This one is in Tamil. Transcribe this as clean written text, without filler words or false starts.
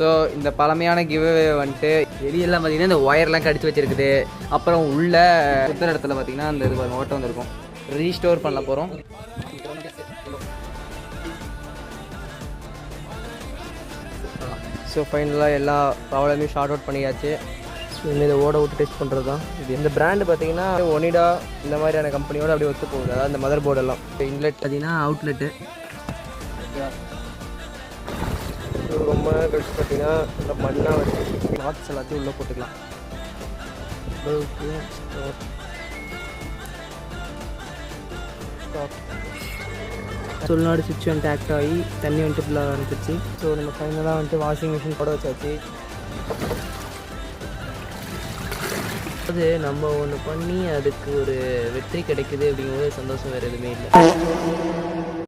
ஸோ இந்த பழமையான கிவ்அவே வந்துட்டு வெளியெல்லாம் பார்த்தீங்கன்னா இந்த ஒயர்லாம் கடிச்சு வச்சிருக்குது. அப்புறம் உள்ள சுத்தர இடத்துல பார்த்தீங்கன்னா அந்த இது ஓட்டம் வந்துருக்கும். ரீஸ்டோர் பண்ண போகிறோம். ஸோ ஃபைனலாக எல்லா ப்ராப்ளமையும் ஷார்ட் அவுட் பண்ணியாச்சு. ஸோ இதை ஓட விட்டு டெஸ்ட் பண்ணுறது தான் இது. இந்த பிராண்டு பார்த்தீங்கன்னா ஒனிடா இந்த மாதிரியான கம்பெனியோட அப்படியே ஒத்து போகுது. அதாவது இந்த மதர் போர்டெல்லாம் இன்லெட் பார்த்தீங்கன்னா அவுட்லெட்டு ரொம்ப நேரம் கழிச்சு பார்த்தீங்கன்னா இந்த மண்ணாக வச்சு பாக்ஸ் எல்லாத்தையும் உள்ளே போட்டுக்கலாம். சொல்நாடு சுவிட்ச் வந்துட்டு ஆக்ட் ஆகி தண்ணி வந்துட்டு ஃபுல்லாக ஆரம்பிச்சிச்சு. ஸோ நம்ம ஃபைனலாக வந்துட்டு வாஷிங் மிஷின் போட வச்சாச்சு. அது நம்ம ஒன்று பண்ணி அதுக்கு ஒரு வெற்றி கிடைக்குது அப்படிங்கும்போது சந்தோஷம் வேறு எதுவுமே இல்லை.